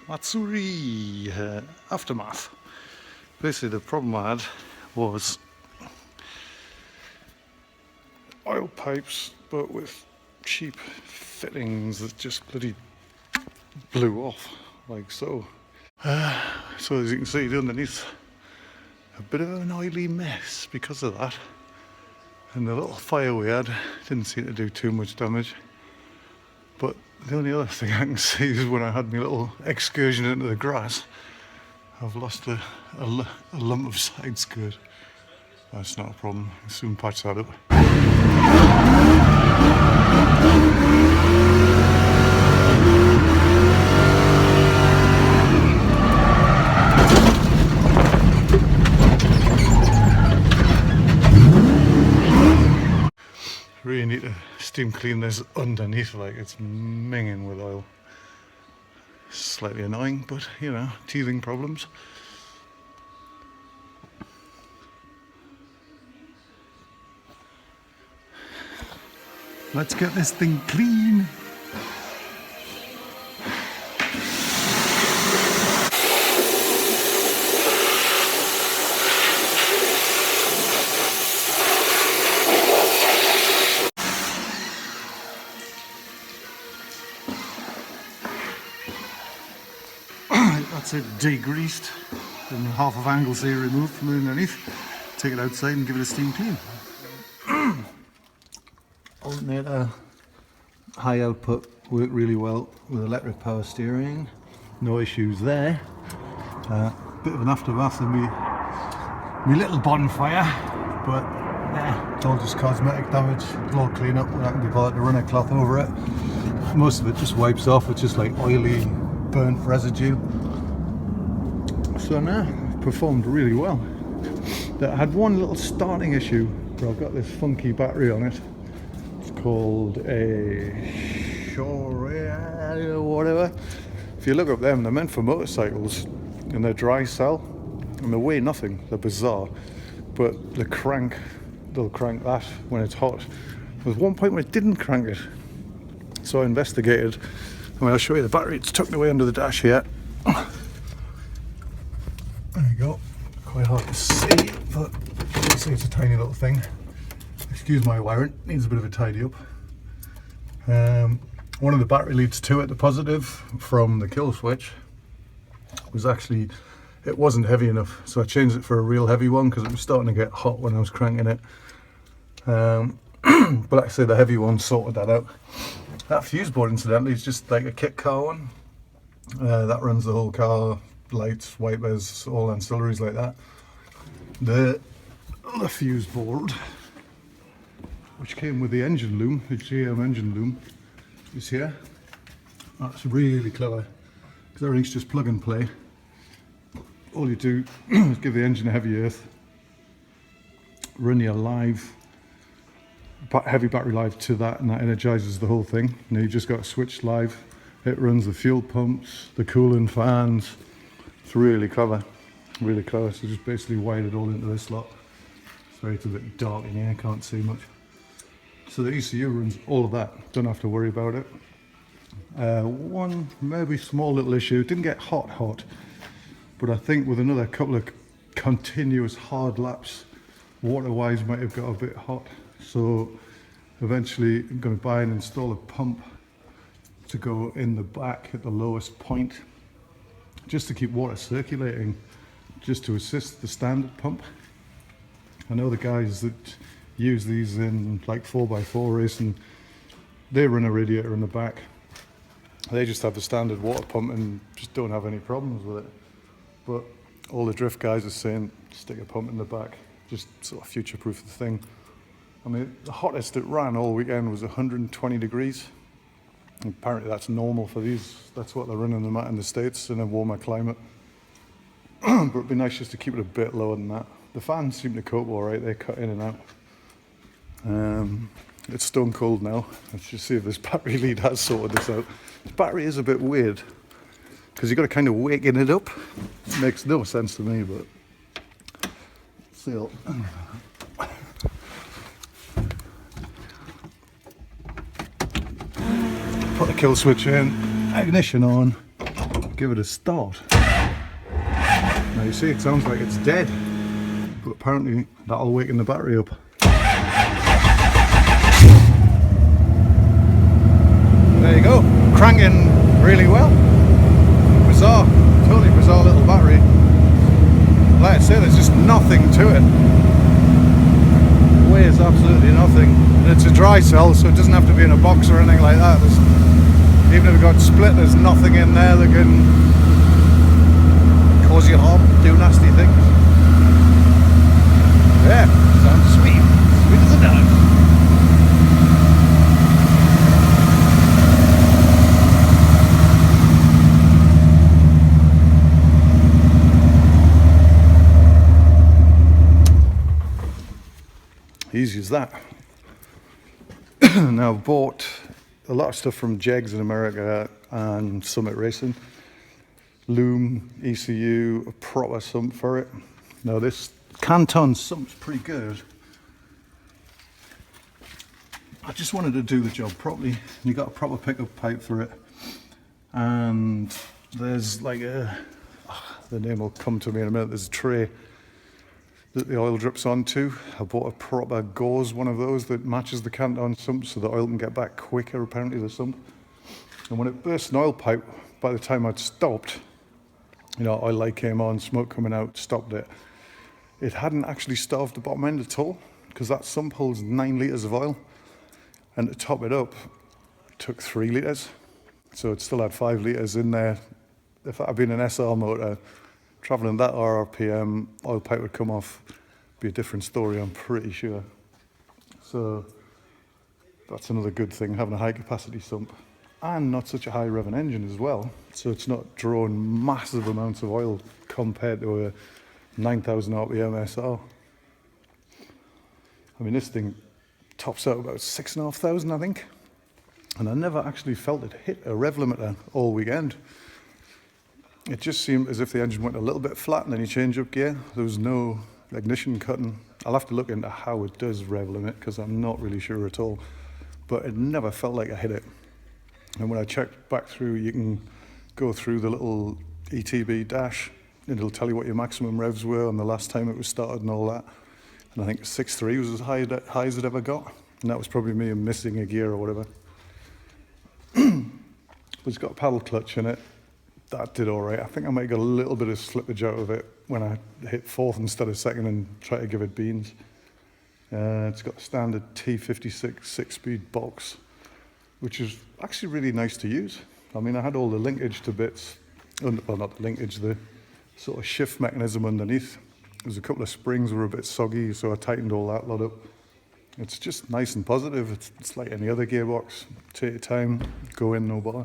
Matsuri aftermath. Basically the problem I had was oil pipes but with cheap fittings that just bloody blew off like so. So as you can see underneath, a bit of an oily mess because of that, and the little fire we had didn't seem to do too much damage. But the only other thing I can see is when I had my little excursion into the grass, I've lost a lump of side skirt. That's not a problem, I'll soon patch that up. Really need to steam clean this underneath, like it's minging with oil. Slightly annoying, but you know, teething problems. Let's get this thing clean. That's it degreased and half of Anglesey removed from underneath. Take it outside and give it a steam clean. Alternator, high output, worked really well with electric power steering. No issues there. Bit of an aftermath of me little bonfire, but it's all just cosmetic damage. It'll all clean up when I can be bothered to run a cloth over it. Most of it just wipes off. It's just like oily, burnt residue. So now, performed really well. I had one little starting issue where I've got this funky battery on it. It's called a Shore or whatever. If you look up them, they're meant for motorcycles and they're dry cell and they weigh nothing. They're bizarre, but they'll crank that when it's hot. There was one point when it didn't crank it, so I investigated. I mean, I'll show you the battery. It's tucked away under the dash here. There you go. Quite hard to see, but you can see it's a tiny little thing. Excuse my wiring, needs a bit of a tidy up. One of the battery leads to it, the positive from the kill switch, was actually, it wasn't heavy enough, so I changed it for a real heavy one because it was starting to get hot when I was cranking it. But like I say, the heavy one sorted that out. That fuse board incidentally is just like a kit car one. That runs the whole car, lights, wipers, all ancillaries like that. The other fuse board, which came with the engine loom, the GM engine loom, is here. That's really clever because everything's just plug and play. All you do is give the engine a heavy earth, run your live heavy battery live to that, and that energizes the whole thing. Now you just got to switch live. It runs the fuel pumps, the cooling fans. It's really clever, really clever. So just basically wired it all into this slot. Sorry, it's a bit dark in here, can't see much. So the ECU runs all of that, don't have to worry about it. One maybe small little issue, it didn't get hot, but I think with another couple of continuous hard laps, water-wise might have got a bit hot. So eventually I'm going to buy and install a pump to go in the back at the lowest point, just to keep water circulating just to assist the standard pump. I know the guys that use these in like 4x4 racing, they run a radiator in the back. They just have the standard water pump and just don't have any problems with it. But all the drift guys are saying stick a pump in the back, just sort of future-proof the thing. I mean, the hottest it ran all weekend was 120 degrees. And apparently that's normal for these. That's what they're running them at in the States in a warmer climate. But it'd be nice just to keep it a bit lower than that. The fans seem to cope all right. They cut in and out. It's stone cold now. Let's just see if this battery lead has sorted this out. The battery is a bit weird because you've got to kind of waken it up. It makes no sense to me, but still. Put the kill switch in, ignition on, give it a start. Now you see it sounds like it's dead, but apparently that'll waken the battery up. There you go, cranking really well. Bizarre, totally bizarre little battery. Like I say, there's just nothing to it. Weighs absolutely nothing. And it's a dry cell, so it doesn't have to be in a box or anything like that. Even if it got split, there's nothing in there that can cause you harm, do nasty things. Yeah, sounds sweet. Sweet as a nut. Easy as that. Now I've bought a lot of stuff from Jegs in America and Summit Racing. Loom, ECU, a proper sump for it. Now this Canton sump's pretty good. I just wanted to do the job properly. You got a proper pickup pipe for it. And there's like the name will come to me in a minute, there's a tray that the oil drips onto. I bought a proper gauze one of those that matches the Canton sump so the oil can get back quicker, apparently, the sump. And when it burst an oil pipe, by the time I'd stopped, you know, oil light came on, smoke coming out, stopped it. It hadn't actually starved the bottom end at all because that sump holds 9 litres of oil. And to top it up, it took 3 litres. So it still had 5 litres in there. If that had been an SR motor, travelling that RPM, oil pipe would come off, be a different story, I'm pretty sure. So that's another good thing, having a high capacity sump and not such a high revving engine as well. So it's not drawing massive amounts of oil compared to a 9,000 RPM SR. I mean, this thing tops out about 6,500, I think. And I never actually felt it hit a rev limiter all weekend. It just seemed as if the engine went a little bit flat and then you change up gear. There was no ignition cutting. I'll have to look into how it does rev limit because I'm not really sure at all. But it never felt like I hit it. And when I checked back through, you can go through the little ETB dash and it'll tell you what your maximum revs were on the last time it was started and all that. And I think 6.3 was as high as it ever got. And that was probably me missing a gear or whatever. But it's got a paddle clutch in it. That did all right. I think I might get a little bit of slippage out of it when I hit 4th instead of 2nd and try to give it beans. It's got a standard T56 6-speed box, which is actually really nice to use. I mean, I had all the linkage to bits, well, not the linkage, the sort of shift mechanism underneath. There's a couple of springs were a bit soggy, so I tightened all that lot up. It's just nice and positive. It's like any other gearbox. Take your time, go in, no bother.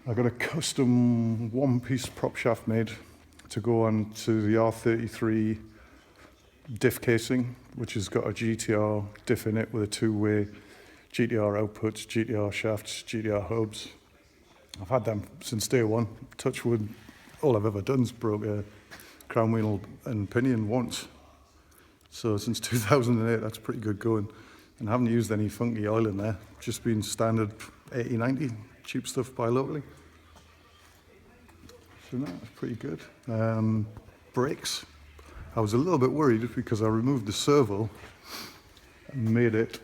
I got a custom one-piece prop shaft made to go on to the R33 diff casing, which has got a GTR diff in it with a 2-way GTR outputs, GTR shafts, GTR hubs. I've had them since day one. Touch wood, all I've ever done is broke a crown wheel and pinion once. So since 2008, that's pretty good going. And I haven't used any funky oil in there, just been standard 80-90, cheap stuff buy locally. So no, that's pretty good. Brakes. I was a little bit worried because I removed the servo and made it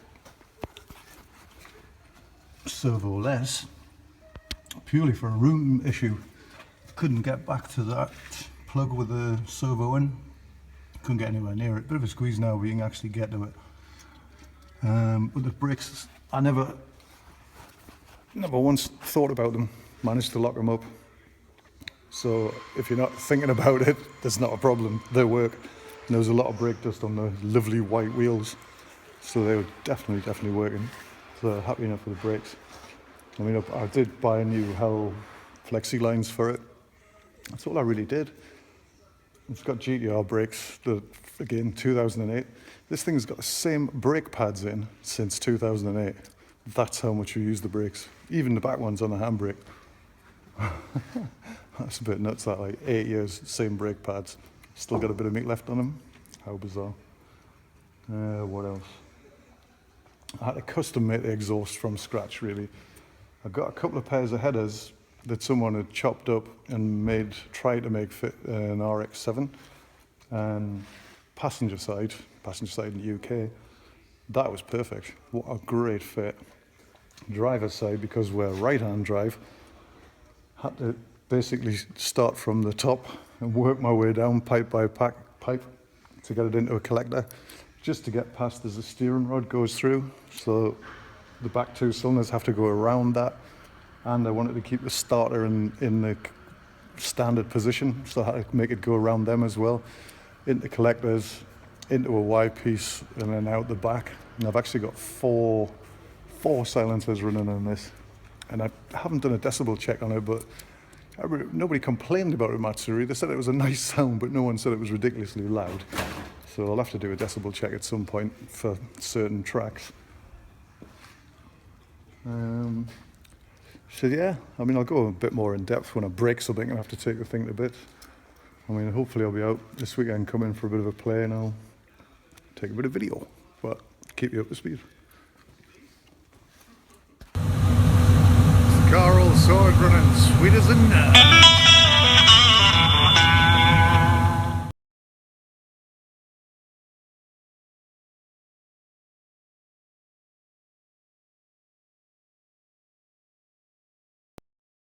servo-less, purely for a room issue. Couldn't get back to that plug with the servo in. Couldn't get anywhere near it. Bit of a squeeze now, but you can actually get to it. But the brakes, I never once thought about them. Managed to lock them up. So if you're not thinking about it, there's not a problem. They work. And there was a lot of brake dust on the lovely white wheels, so they were definitely working. So happy enough with the brakes. I mean, I did buy a new Hell flexi lines for it. That's all I really did. It's got GTR brakes, again 2008. This thing's got the same brake pads in since 2008. That's how much we use the brakes. Even the back ones on the handbrake. That's a bit nuts, that, like 8 years, same brake pads. Still got a bit of meat left on them. How bizarre. What else? I had to custom make the exhaust from scratch, really. I got a couple of pairs of headers that someone had chopped up and tried to make fit an RX-7. And passenger side in the UK, that was perfect. What a great fit. Driver's side, because we're right-hand drive, had to basically start from the top and work my way down pipe by pipe to get it into a collector, just to get past as the steering rod goes through. So the back two cylinders have to go around that, and I wanted to keep the starter in the standard position, so I had to make it go around them as well, into collectors, into a Y piece, and then out the back. And I've actually got four silencers running on this, and I haven't done a decibel check on it, but nobody complained about it, Matsuri. They said it was a nice sound, but no one said it was ridiculously loud. So I'll have to do a decibel check at some point for certain tracks. So yeah, I mean, I'll go a bit more in depth when I break something and have to take the thing to bits. I mean, hopefully I'll be out this weekend, come in for a bit of a play, and I'll take a bit of video, but keep you up to speed. Car all sorted, running sweet as a nut.